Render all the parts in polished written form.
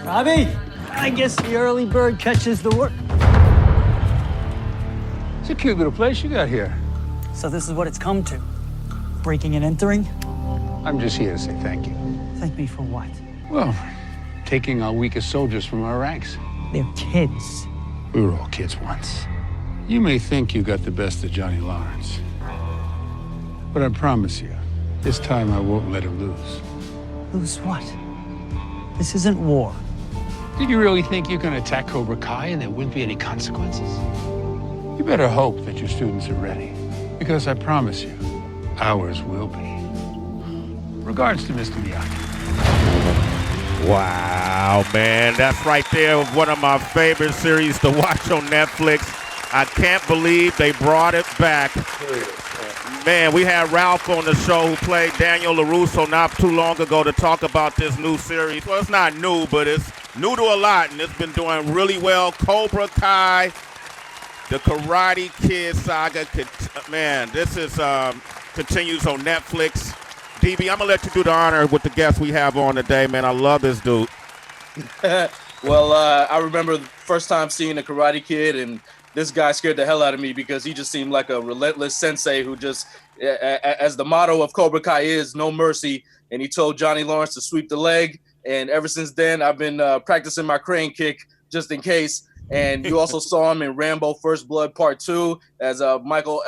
Robbie, I guess the early bird catches the worm. It's a cute little place you got here. So this is what it's come to. Breaking and entering? I'm just here to say thank you. Thank me for what? Well, taking our weakest soldiers from our ranks. They're kids. We were all kids once. You may think you got the best of Johnny Lawrence, but I promise you, this time I won't let him lose. Lose what? This isn't war. Did you really think you can attack Cobra Kai and there wouldn't be any consequences? You better hope that your students are ready, because I promise you, ours will be. Regards to Mr. Miyagi. Wow, man, that's right there, one of my favorite series to watch on Netflix. I can't believe they brought it back. Man, we had Ralph on the show who played Daniel LaRusso not too long ago to talk about this new series. Well, it's not new, but it's new to a lot, and it's been doing really well. Cobra Kai, the Karate Kid saga. Man, this is continues on Netflix. DB, I'm going to let you do the honor with the guest we have on today, man. I love this dude. Well, I remember the first time seeing the Karate Kid, and this guy scared the hell out of me because he just seemed like a relentless sensei who just, as the motto of Cobra Kai is, no mercy. And he told Johnny Lawrence to sweep the leg. And ever since then, I've been practicing my crane kick just in case. And you also saw him in Rambo First Blood Part 2 as Michael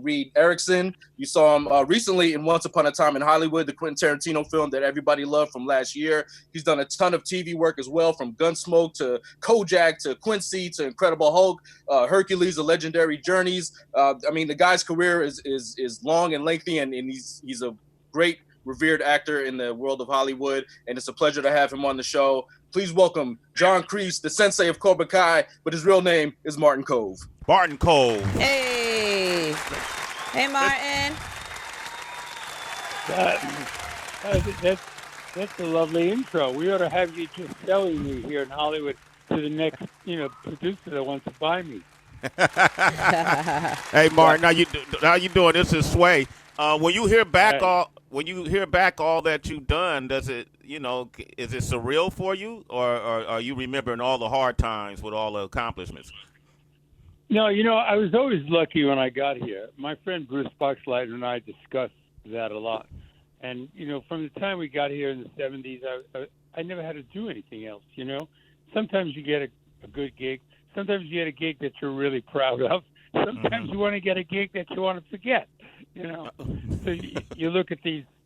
Reed Erickson. You saw him recently in Once Upon a Time in Hollywood, the Quentin Tarantino film that everybody loved from last year. He's done a ton of TV work as well, from Gunsmoke to Kojak to Quincy to Incredible Hulk, Hercules, The Legendary Journeys. I mean, the guy's career is long and lengthy, and he's a great revered actor in the world of Hollywood, and it's a pleasure to have him on the show. Please welcome John Kreese, the sensei of Cobra Kai, but his real name is Martin Kove. Martin Kove. Hey. Hey, Martin. That's a lovely intro. We ought to have you just selling me here in Hollywood to the next, producer that wants to buy me. Hey, Martin, how you doing? This is Sway. When you hear back all that you've done, does it, is it surreal for you, or are you remembering all the hard times with all the accomplishments? No, I was always lucky when I got here. My friend Bruce Boxleitner and I discussed that a lot. And, from the time we got here in the 70s, I never had to do anything else, Sometimes you get a good gig. Sometimes you get a gig that you're really proud of. Sometimes you want to get a gig that you want to forget, So you look at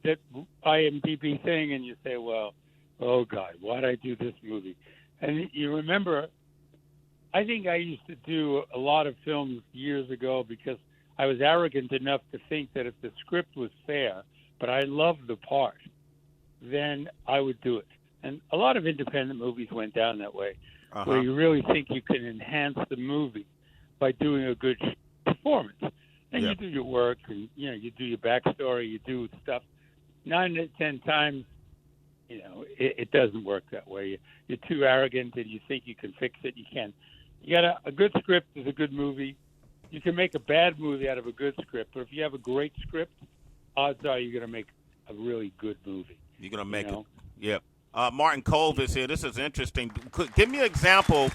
that IMDb thing and you say, well, oh, God, why'd I do this movie? And you remember, I think I used to do a lot of films years ago because I was arrogant enough to think that if the script was fair, but I loved the part, then I would do it. And a lot of independent movies went down that way, where you really think you can enhance the movie by doing a good performance. And you do your work, and you do your backstory, you do stuff. 9 to 10 times, it doesn't work that way. You're too arrogant, and you think you can fix it. You can't. You got a good script is a good movie. You can make a bad movie out of a good script, but if you have a great script, odds are you're going to make a really good movie. You're going to make it. Yep. Martin Kove is here. This is interesting. Give me an example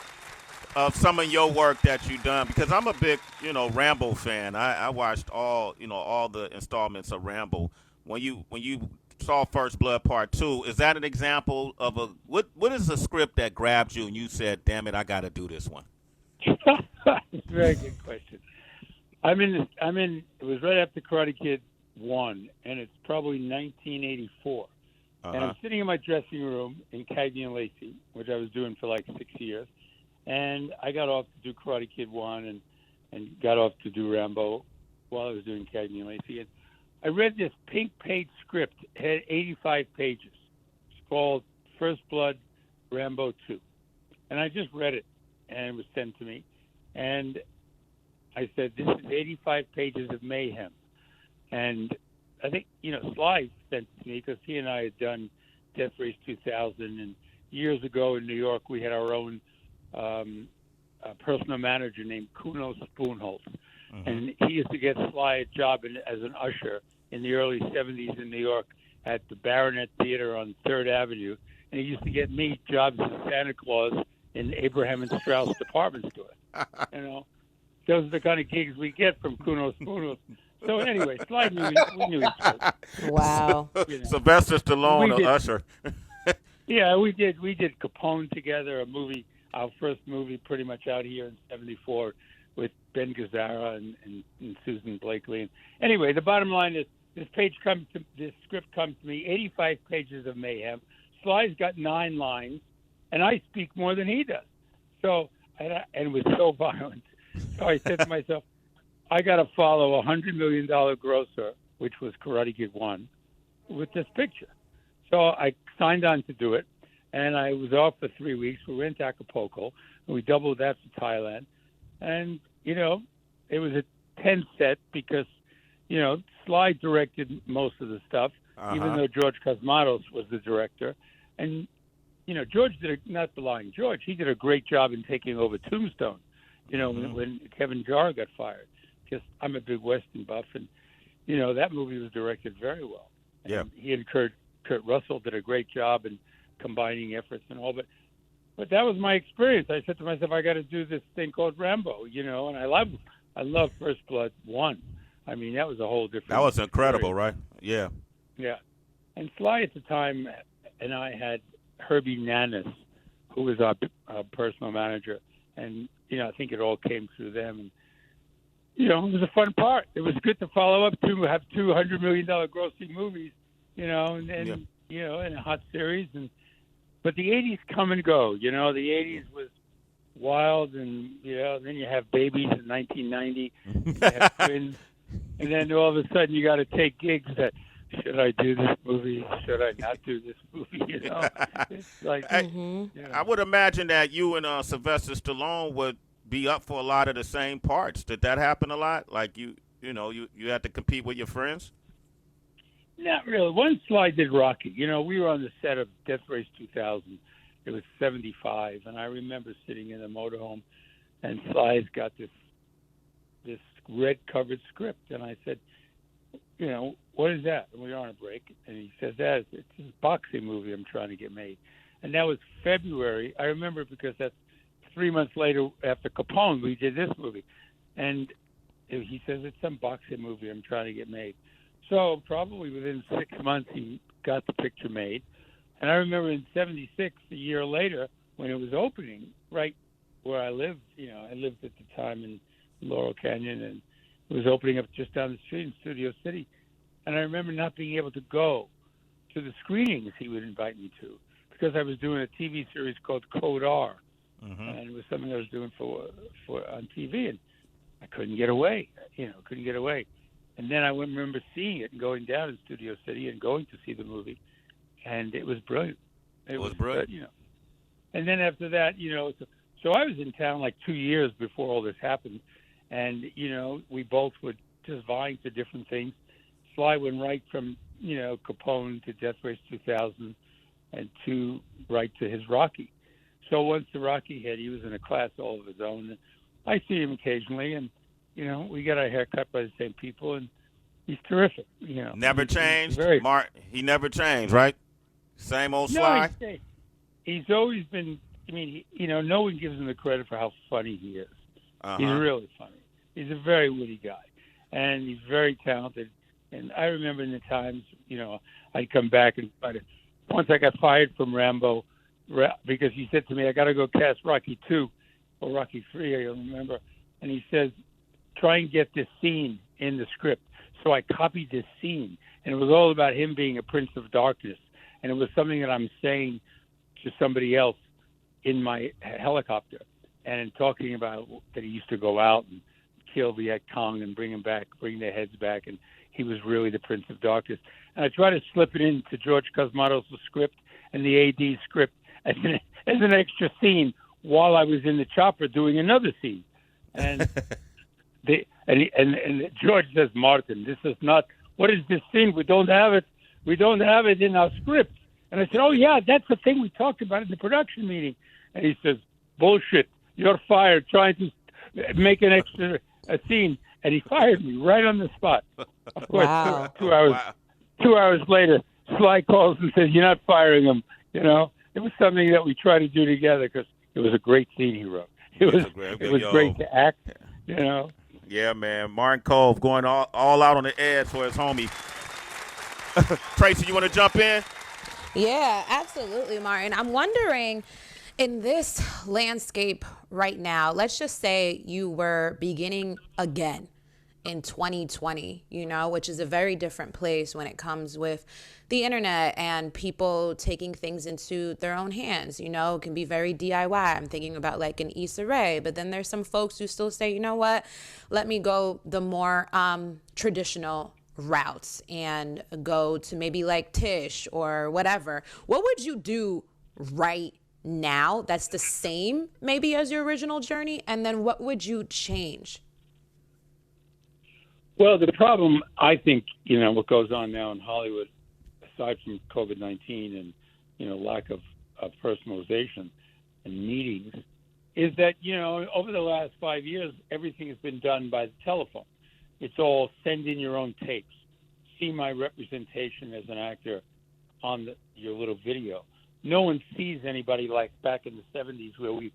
of some of your work that you've done, because I'm a big, Rambo fan. I watched all the installments of Rambo. When you saw First Blood Part 2, is that an example of what is a script that grabbed you and you said, damn it, I got to do this one? It's a very good question. It was right after Karate Kid 1, and it's probably 1984. And I'm sitting in my dressing room in Cagney and Lacey, which I was doing for like 6 years. And I got off to do Karate Kid 1 and got off to do Rambo while I was doing Cagney and Lacey. And I read this pink-page script. It had 85 pages. It's called First Blood, Rambo 2. And I just read it, and it was sent to me. And I said, this is 85 pages of mayhem. And I think, Stiles sent it to me because he and I had done Death Race 2000. And years ago in New York, we had our own personal manager named Kuno Spoonholt. And he used to get Sly a job as an usher in the early 70s in New York at the Baronet Theater on 3rd Avenue and he used to get me jobs as Santa Claus in Abraham and Strauss department store. You know, those are the kind of gigs we get from Kuno Spoonos. So anyway, Sly we knew each other. Wow. You know. Sylvester Stallone or did. Usher. Yeah, we did Capone together, a movie, our first movie pretty much out here in '74 with Ben Gazzara and Susan Blakely. And anyway, the bottom line is this script comes to me, 85 pages of mayhem. Sly's got 9 lines, and I speak more than he does. So, and it was so violent. So I said to myself, I got to follow $100 million grosser, which was Karate Kid 1, with this picture. So I signed on to do it, and I was off for 3 weeks. We went to Acapulco, and we doubled that to Thailand. And, you know, it was a tense set because, you know, Sly directed most of the stuff, even though George Cosmatos was the director. And, you know, George not belying George, he did a great job in taking over Tombstone, you know, when Kevin Jarre got fired. Because I'm a big Western buff, and, you know, that movie was directed very well. And Yeah. he and Kurt Russell did a great job in combining efforts and all, but that was my experience. I said to myself, I got to do this thing called Rambo, you know, and I love First Blood 1. I mean, that was a whole different. That was incredible, experience. right? Yeah. Yeah. And Sly at the time, and I had Herbie Nanis, who was our personal manager, and, you know, I think it all came through them. And, you know, it was a fun part. It was good to follow up to have $200 million grossing movies, you know, and you know, in a hot series. But the 80s come and go, you know. The 80s was wild, and, you know, then you have Babies in 1990, you have Twins, and then all of a sudden you got to take gigs that, should I do this movie? Should I not do this movie? You know, it's like, you know. I would imagine that you and Sylvester Stallone would be up for a lot of the same parts. Did that happen a lot? Like you know, you had to compete with your friends? Not really. Once Sly did Rocky, you know, we were on the set of Death Race 2000. It was 75, and I remember sitting in the motorhome, and Sly's got this red-covered script, and I said, you know, what is that? And we were on a break, and he says, it's this boxing movie I'm trying to get made. And that was February. I remember it because that's 3 months later after Capone, we did this movie. And he says, it's some boxing movie I'm trying to get made. So probably within 6 months, he got the picture made. And I remember in 76, a year later, when it was opening, right where I lived, you know, I lived at the time in Laurel Canyon, and it was opening up just down the street in Studio City. And I remember not being able to go to the screenings he would invite me to because I was doing a TV series called Code R. And it was something I was doing for on TV, and I couldn't get away, you know, And then I remember seeing it and going down in Studio City and going to see the movie, and it was brilliant. It was brilliant. You know. And then after that, you know, so I was in town like 2 years before all this happened, and, you know, we both were just vying for different things. Sly went right from, you know, Capone to Death Race 2000 and right to his Rocky. So once the Rocky hit, he was in a class all of his own. I see him occasionally, and, you know, we got our hair cut by the same people, and he's terrific. You know, Never changed? He never changed, right? Same old Sly? No, he's always been, I mean, you know, no one gives him the credit for how funny he is. He's really funny. He's a very witty guy, and he's very talented. And I remember in the times, you know, I'd come back and once I got fired from Rambo, because he said to me, I got to go cast Rocky 2 or Rocky 3, I remember. And he says, try and get this scene in the script. So I copied this scene, and it was all about him being a prince of darkness. And it was something that I'm saying to somebody else in my helicopter, and talking about that he used to go out and kill Viet Cong and bring their heads back, and he was really the prince of darkness. And I tried to slip it into George Cosmatos' script and the AD script as an extra scene while I was in the chopper doing another scene. And and George says, Martin, this is not, what is this scene? We don't have it in our script. And I said, oh yeah, that's the thing we talked about in the production meeting. And he says, bullshit, you're fired trying to make an extra scene. And he fired me right on the spot. Of course, Wow. 2 hours later, Sly calls and says, you're not firing him, you know. it was something that we tried to do together because it was a great scene he wrote. It was great to act, you know. Yeah, man. Martin Cove going all out on the edge for his homie. Tracy, you want to jump in? Yeah, absolutely, Martin. I'm wondering, in this landscape right now, let's just say you were beginning again in 2020, you know, which is a very different place when it comes with the internet and people taking things into their own hands. You know, it can be very DIY. I'm thinking about like an Issa Rae, but then there's some folks who still say, you know what, let me go the more traditional routes and go to maybe like Tish or whatever. What would you do right now that's the same maybe as your original journey? And then what would you change? Well, the problem, I think, you know, what goes on now in Hollywood, aside from COVID-19 and, you know, lack of personalization and meetings, is that, you know, over the last 5 years, everything has been done by the telephone. It's all send in your own tapes. See my representation as an actor on your little video. No one sees anybody like back in the 70s where we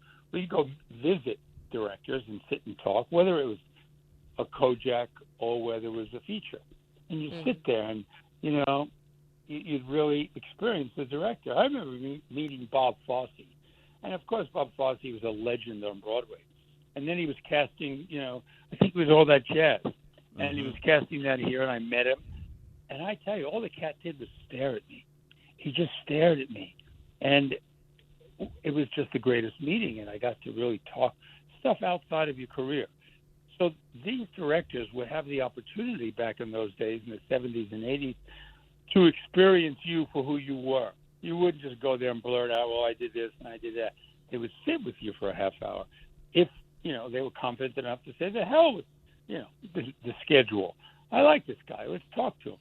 go visit directors and sit and talk, whether it was a Kojak or whether it was a feature. And you sit there and, you know, you'd really experience the director. I remember meeting Bob Fosse. And, of course, Bob Fosse was a legend on Broadway. And then he was casting, you know, I think it was All That Jazz. And he was casting that here, and I met him. And I tell you, all the cat did was stare at me. He just stared at me. And it was just the greatest meeting, and I got to really talk stuff outside of your career. So these directors would have the opportunity back in those days, in the 70s and 80s, to experience you for who you were. You wouldn't just go there and blurt out, well, I did this and I did that. They would sit with you for a half hour. If, you know, they were confident enough to say, the hell with, you know, the schedule. I like this guy. Let's talk to him.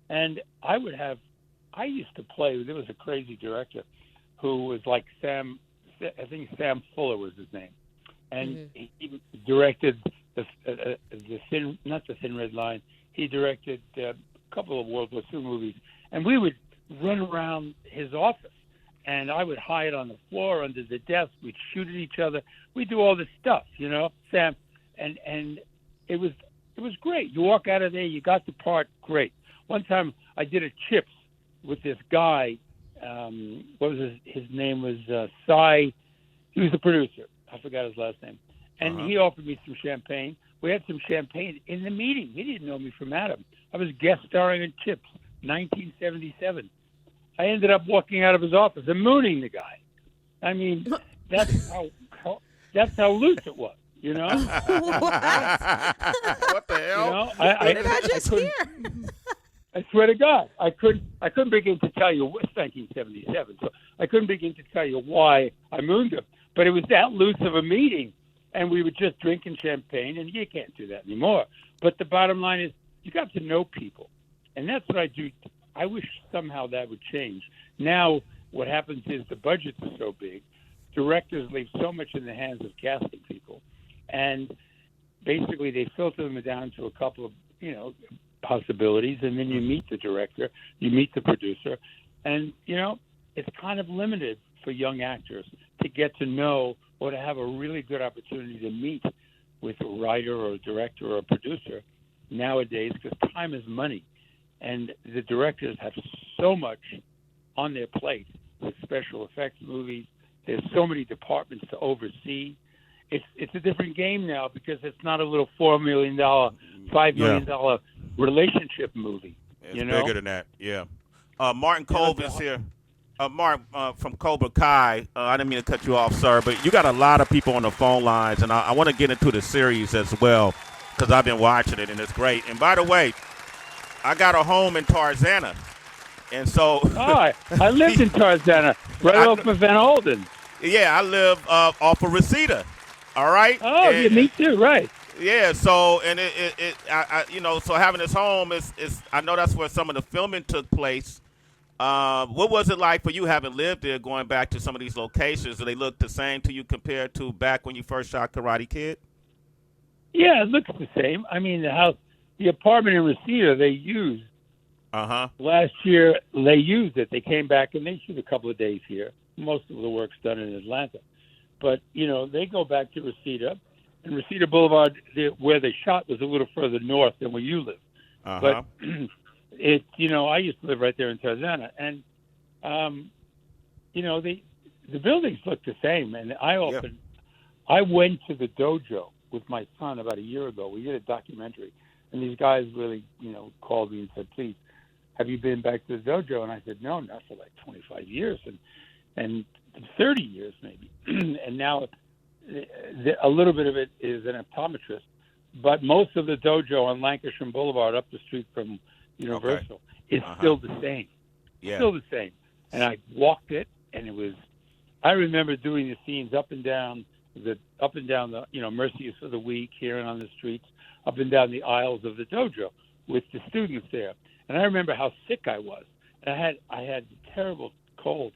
And I used to play, there was a crazy director who was like I think Sam Fuller was his name. And he directed the Thin, not the Thin Red Line. He directed a couple of World War II movies. And we would run around his office. And I would hide on the floor under the desk. We'd shoot at each other. We'd do all this stuff, you know, Sam. And it was great. You walk out of there, you got the part, great. One time I did a Chips with this guy. What was his name was Cy. He was the producer. I forgot his last name. And he offered me some champagne. We had some champagne in the meeting. He didn't know me from Adam. I was guest starring in Chips, 1977. I ended up walking out of his office and mooning the guy. I mean, that's how loose it was, you know? What the hell? You know, what did I just hear? I swear to God, I couldn't begin to tell you. It's 1977, so I couldn't begin to tell you why I mooned him. But it was that loose of a meeting, and we were just drinking champagne, and you can't do that anymore. But the bottom line is, you got to know people, and that's what I do. I wish somehow that would change. Now, what happens is the budgets are so big, directors leave so much in the hands of casting people, and basically they filter them down to a couple of, you know, possibilities, and then you meet the director, you meet the producer, and, you know, it's kind of limited for young actors to get to know or to have a really good opportunity to meet with a writer or a director or a producer nowadays, because time is money. And the directors have so much on their plate with special effects movies. There's so many departments to oversee. It's a different game now because it's not a little $4 million, $5 million relationship movie. It's you know? bigger than that, yeah. Martin Cove is here. Mark from Cobra Kai. I didn't mean to cut you off, sir, but you got a lot of people on the phone lines, and I want to get into the series as well because I've been watching it, and it's great. And by the way, I got a home in Tarzana, and so I lived in Tarzana, right off of Van Holden. Yeah, I live off of Reseda. All right. Oh, yeah, me too. Right. Yeah. So, and so having this home is I know that's where some of the filming took place. What was it like for you having lived there, going back to some of these locations? Do they look the same to you compared to back when you first shot Karate Kid? Yeah, it looks the same. I mean, the apartment in Reseda they used. Last year they used it. They came back and they shoot a couple of days here. most of the work's done in Atlanta. But, they go back to Reseda, and Reseda Boulevard, where they shot, was a little further north than where you live. Uh-huh. But I used to live right there in Tarzana, and the buildings look the same. And I went to the dojo with my son about a year ago. We did a documentary, and these guys really, called me and said, "Please, have you been back to the dojo?" And I said, "No, not for like 25 years, and 30 years maybe." And now a little bit of it is an optometrist, but most of the dojo on Lancashire Boulevard up the street from Universal is still the same. Yeah. Still the same. And I walked it, and I remember doing the scenes up and down the Mercies for the Weak, hearing on the streets, up and down the aisles of the dojo with the students there. And I remember how sick I was. And I had a terrible cold,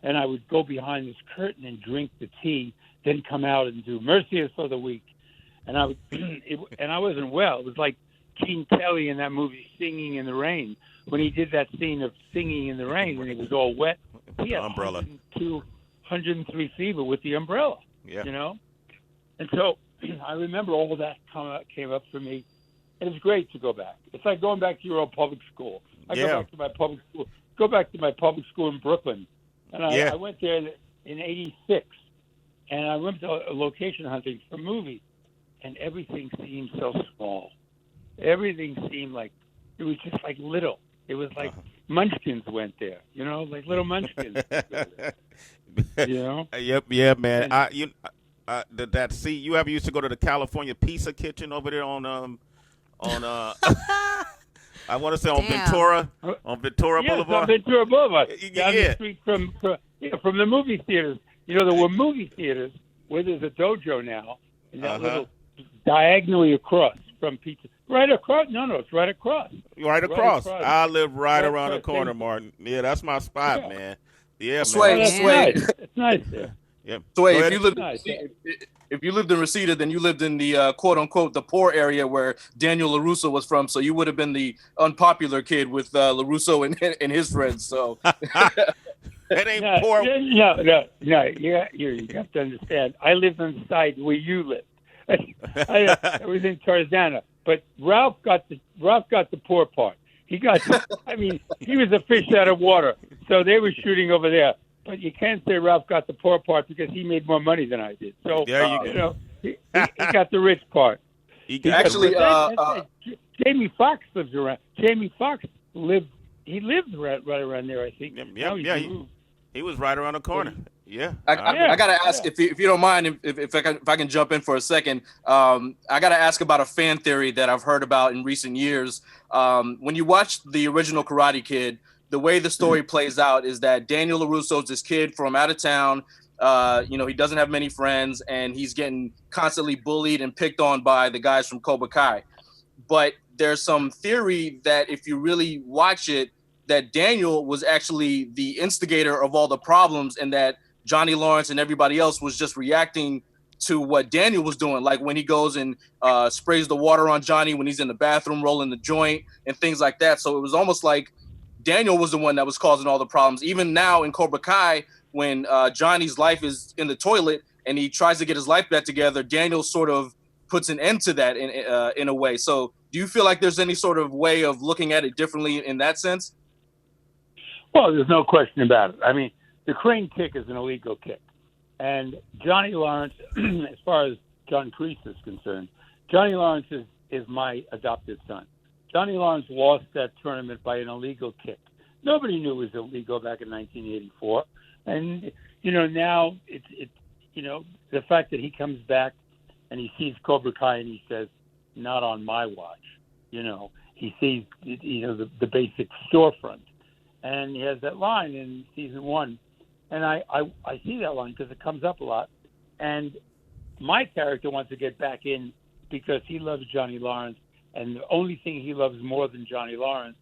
and I would go behind this curtain and drink the tea, then come out and do Mercies for the Weak. And I wasn't well. It was like Gene Kelly in that movie Singing in the Rain, when he did that scene of singing in the rain when he was all wet. He had umbrella. 103 fever with the umbrella. Yeah. And so I remember all that came up for me. It was great to go back. It's like going back to your old public school. Go back to my public school. Go back to my public school in Brooklyn. And I went there in '86, and I went to location hunting for movies, and everything seemed so small. Everything seemed like it was just like little. It was like Munchkins went there, like little Munchkins. Yep, yeah, man. You ever used to go to the California Pizza Kitchen over there on I want to say on Ventura Boulevard. On Ventura Boulevard. Yeah. Down the street from the movie theaters. There were movie theaters where there's a dojo now, and that little diagonally across from Pizza. Right across? No, it's right across. Right across. I live right around the corner, Martin. Yeah, that's my spot, man. Yeah, Sway, man. Sway. It's nice there. Yep. Sway, if you lived in Reseda, then you lived in the quote unquote the poor area where Daniel LaRusso was from. So you would have been the unpopular kid with LaRusso and his friends. So it ain't poor. No. Yeah, you have to understand. I lived on the side where you lived. I was in Tarzana, but Ralph got the poor part. He was a fish out of water, so they were shooting over there. But you can't say Ralph got the poor part because he made more money than I did. So he got the rich part. Actually, Jamie Foxx lives around. Jamie Foxx lived right around there, I think. He was right around the corner. Yeah. I gotta ask if you don't mind if I can jump in for a second. I gotta ask about a fan theory that I've heard about in recent years. When you watch the original Karate Kid, the way the story plays out is that Daniel LaRusso is this kid from out of town. He doesn't have many friends, and he's getting constantly bullied and picked on by the guys from Cobra Kai. But there's some theory that if you really watch it, that Daniel was actually the instigator of all the problems, and that Johnny Lawrence and everybody else was just reacting to what Daniel was doing. Like when he goes and sprays the water on Johnny when he's in the bathroom rolling the joint and things like that. So it was almost like Daniel was the one that was causing all the problems. Even now in Cobra Kai, when Johnny's life is in the toilet and he tries to get his life back together, Daniel sort of puts an end to that in a way. So do you feel like there's any sort of way of looking at it differently in that sense? Well, there's no question about it. I mean, the crane kick is an illegal kick. And Johnny Lawrence, as far as John Kreese is concerned, Johnny Lawrence is my adopted son. Johnny Lawrence lost that tournament by an illegal kick. Nobody knew it was illegal back in 1984. And, now it's the fact that he comes back and he sees Cobra Kai and he says, not on my watch. He sees, the basic storefront. And he has that line in season 1. And I see that line because it comes up a lot. And my character wants to get back in because he loves Johnny Lawrence. And the only thing he loves more than Johnny Lawrence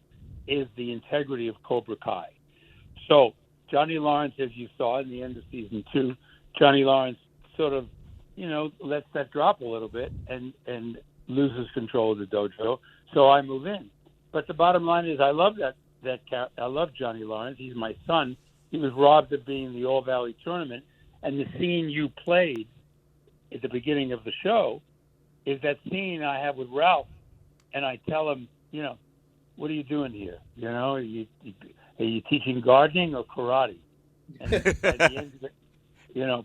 is the integrity of Cobra Kai. So Johnny Lawrence, as you saw in the end of season 2, Johnny Lawrence sort of, lets that drop a little bit and loses control of the dojo. So I move in. But the bottom line is I love I love Johnny Lawrence. He's my son. he was robbed of being in the All Valley tournament. And the scene you played at the beginning of the show is that scene I have with Ralph, and I tell him, what are you doing here? Are you teaching gardening or karate? And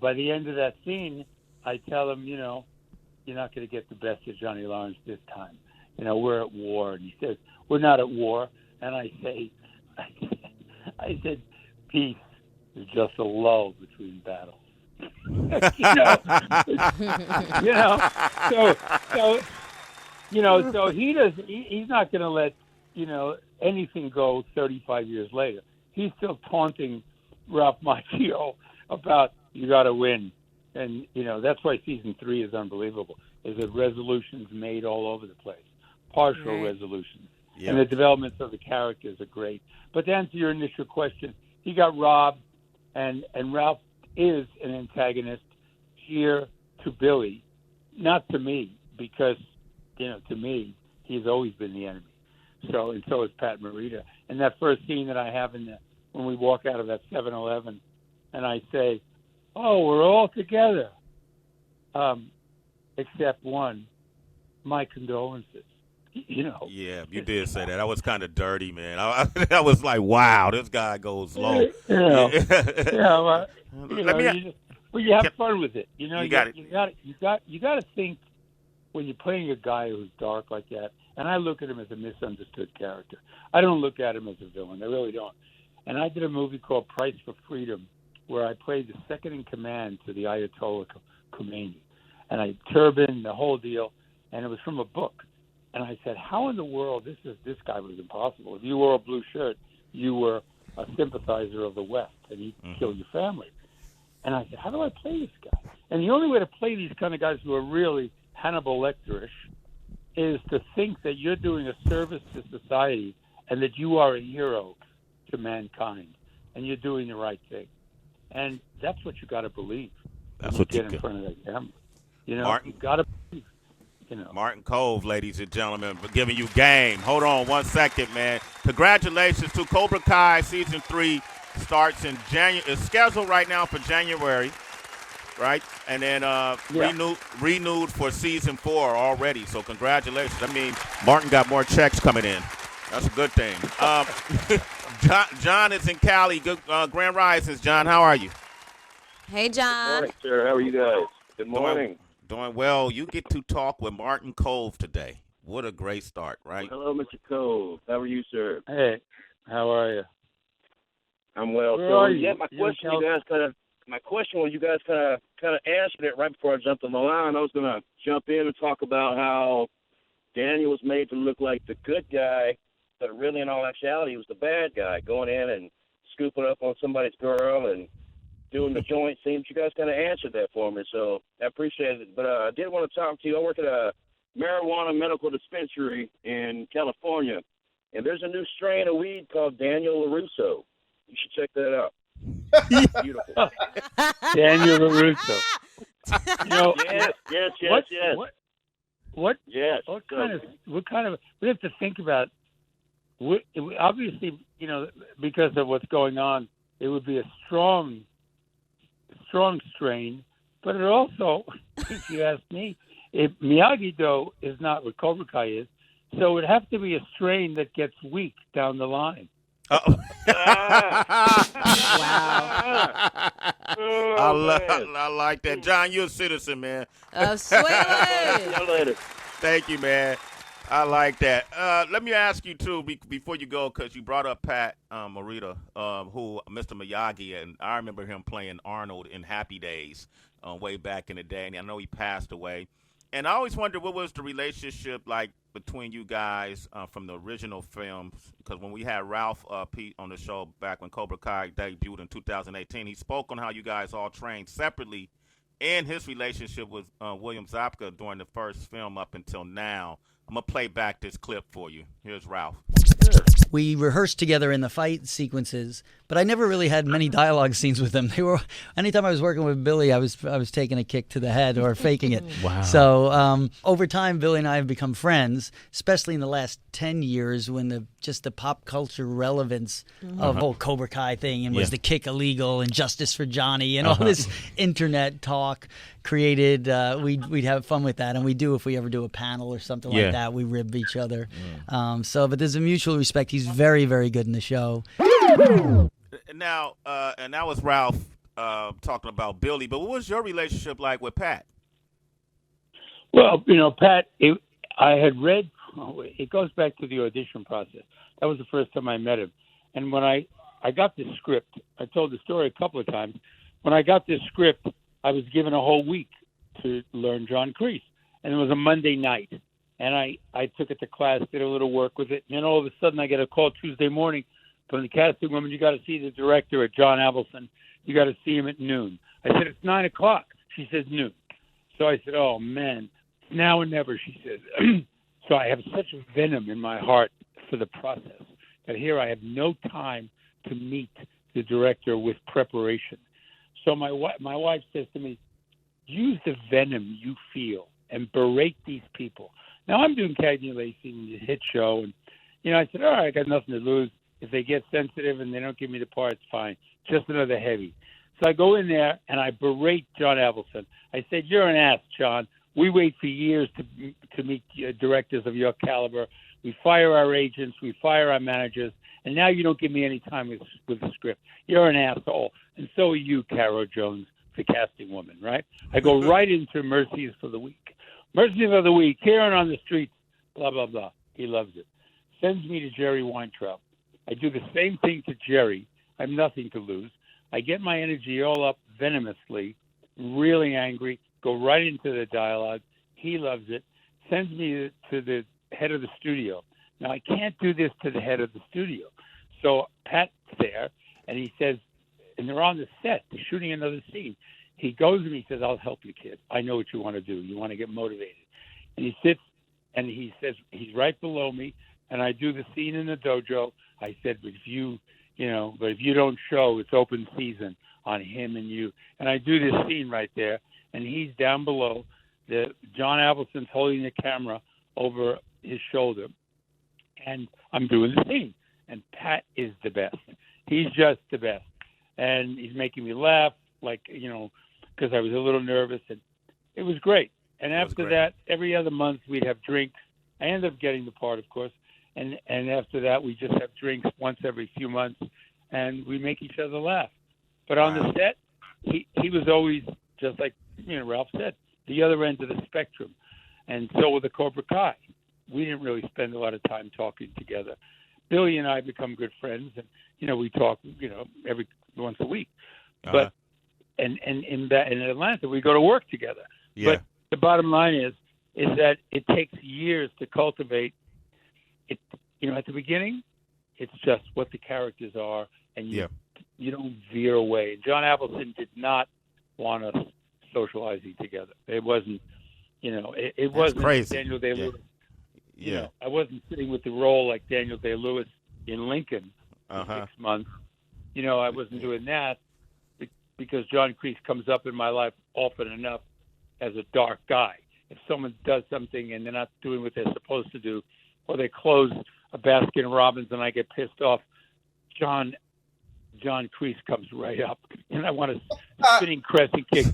by the end of that scene, I tell him, you're not going to get the best of Johnny Lawrence this time. We're at war. And he says, we're not at war. And I said, peace is just a lull between battles. So he's not going to let, anything go 35 years later. He's still taunting Ralph Macchio about, you got to win. And, that's why season 3 is unbelievable, is that resolutions made all over the place, partial resolutions. Yep. And the developments of the characters are great. But to answer your initial question, he got robbed, and Ralph is an antagonist here to Billy, not to me, because, to me, he's always been the enemy. And so is Pat Morita. And that first scene that I have when we walk out of that 7-Eleven, and I say, oh, we're all together, except one, my condolences. Yeah, you did say that. I was kind of dirty, man. I was like, wow, this guy goes low. You have fun with it. You got to think when you're playing a guy who's dark like that. And I look at him as a misunderstood character. I don't look at him as a villain. I really don't. And I did a movie called Price for Freedom, where I played the second in command to the Ayatollah Khomeini, and I turban, the whole deal, and it was from a book. And I said, how in the world, this guy was impossible. If you wore a blue shirt, you were a sympathizer of the West, and he'd kill your family. And I said, how do I play this guy? And the only way to play these kind of guys who are really Hannibal Lecter-ish is to think that you're doing a service to society and that you are a hero to mankind, and you're doing the right thing. And that's what you got to believe. That's what you get in front of that camera. Martin, you got to believe. Martin Kove, ladies and gentlemen, for giving you game. Hold on 1 second, man. Congratulations to Cobra Kai season 3 starts in January. It's scheduled right now for January, right? And then renewed for season 4 already. So congratulations. I mean, Martin got more checks coming in. That's a good thing. John is in Cali. Good Grand Risings, John. How are you? Hey, John. Good morning, sir. How are you guys? Good morning. Doing well. You get to talk with Martin Kove today. What a great start, right? Well, hello, Mr. Kove. How are you, sir? Hey, how are you? I'm well. Where are you? Yeah, my question was you guys kind of answered it right before I jumped on the line. I was going to jump in and talk about how Daniel was made to look like the good guy, but really in all actuality he was the bad guy, going in and scooping up on somebody's girl and doing the joint scenes. You guys kind of answered that for me, so I appreciate it. But I did want to talk to you. I work at a marijuana medical dispensary in California, and there's a new strain of weed called Daniel LaRusso. You should check that out. Beautiful. Daniel LaRusso. Yes. What kind of? We have to think about. Obviously, because of what's going on, it would be a strong strain, but it also, if you ask me, if Miyagi-Do is not what Cobra Kai is, so it would have to be a strain that gets weak down the line. Uh-oh. Wow. I like that. John, you're a citizen, man. Sway. Thank you, man. I like that. Let me ask you, too, before you go, because you brought up Pat Morita, who Mr. Miyagi, and I remember him playing Arnold in Happy Days way back in the day, and I know he passed away. And I always wondered what was the relationship like between you guys from the original films, because when we had Ralph Pete on the show back when Cobra Kai debuted in 2018, he spoke on how you guys all trained separately and his relationship with William Zabka during the first film up until now. I'm going to play back this clip for you. Here's Ralph. Sure. we rehearsed together in the fight sequences, but I never really had many dialogue scenes with them. Anytime I was working with Billy, I was taking a kick to the head or faking it. Wow. So over time, Billy and I have become friends, especially in the last 10 years when the pop culture relevance of the whole Cobra Kai thing and was the kick illegal and justice for Johnny and all this internet talk created. We'd have fun with that, and we do if we ever do a panel or something like that. We rib each other. But there's a mutual respect. He's very, very good in the show. Now, and that was Ralph talking about Billy, but what was your relationship like with Pat? Well, Pat, I had read, it goes back to the audition process. That was the first time I met him. And when I got this script, I told the story a couple of times. When I got this script, I was given a whole week to learn John Kreese. And it was a Monday night. And I took it to class, did a little work with it. And then all of a sudden I get a call Tuesday morning from the casting woman. You got to see the director at John Avildsen. You got to see him at noon. I said, it's 9 o'clock. She says noon. So I said, oh, man, now or never, she says. So I have such venom in my heart for the process that here I have no time to meet the director with preparation. So my wife says to me, use the venom you feel and berate these people. Now, I'm doing Cagney Lacey in the hit show, and, I said, all right, I got nothing to lose. If they get sensitive and they don't give me the part, it's fine. Just another heavy. So I go in there, and I berate John Avildsen. I said, you're an ass, John. We wait for years to meet directors of your caliber. We fire our agents. We fire our managers. And now you don't give me any time with the script. You're an asshole. And so are you, Caro Jones, the casting woman, right? I go right into Mercies for the Week. Mercies of the Week, here and on the streets, blah, blah, blah. He loves it. Sends me to Jerry Weintraub. I do the same thing to Jerry. I have nothing to lose. I get my energy all up venomously, really angry, go right into the dialogue. He loves it. Sends me to the head of the studio. Now, I can't do this to the head of the studio. So Pat's there, and he says, and they're on the set, they're shooting another scene. He goes to me, he says, I'll help you, kid. I know what you want to do. You want to get motivated. And he sits, and he says, he's right below me, and I do the scene in the dojo. I said, but if you don't show, it's open season on him and you. And I do this scene right there, and he's down below. John Avildsen's holding the camera over his shoulder, and I'm doing the scene. And Pat is the best. He's just the best. And he's making me laugh, because I was a little nervous, and it was great. And after that, every other month we'd have drinks. I ended up getting the part, of course. And after that, we just have drinks once every few months, and we make each other laugh. But on the set, he was always, just like Ralph said, the other end of the spectrum. And so with the Cobra Kai, we didn't really spend a lot of time talking together. Billy and I become good friends, and we talk every once a week. But and in Atlanta, we go to work together. Yeah. But the bottom line is that it takes years to cultivate it. At the beginning, it's just what the characters are, and you don't veer away. And John Avildsen did not want us socializing together. It wasn't, it wasn't crazy. Daniel Day-Lewis. I wasn't sitting with the role like Daniel Day-Lewis in Lincoln for 6 months. I wasn't doing that because John Kreese comes up in my life often enough as a dark guy. If someone does something and they're not doing what they're supposed to do, or they close a Baskin Robbins and I get pissed off, John Kreese comes right up, and I want a spinning crescent kick.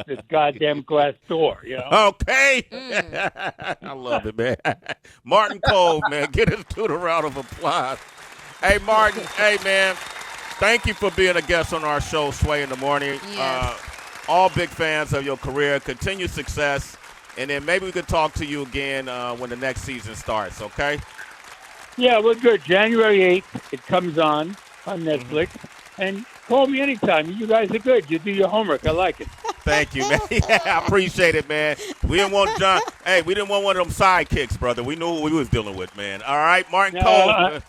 This goddamn glass door, Okay. I love it, man. Martin Cove, man. Get us to the round of applause. Hey, Martin. Hey, man. Thank you for being a guest on our show, Sway in the Morning. Yes. All big fans of your career. Continued success. And then maybe we could talk to you again when the next season starts, okay? Yeah, we're good. January 8th, it comes on Netflix. And call me anytime. You guys are good. You do your homework. I like it. Thank you, man. Yeah, I appreciate it, man. We didn't want John. Hey, we didn't want one of them sidekicks, brother. We knew what we was dealing with, man. All right, Martin Cole.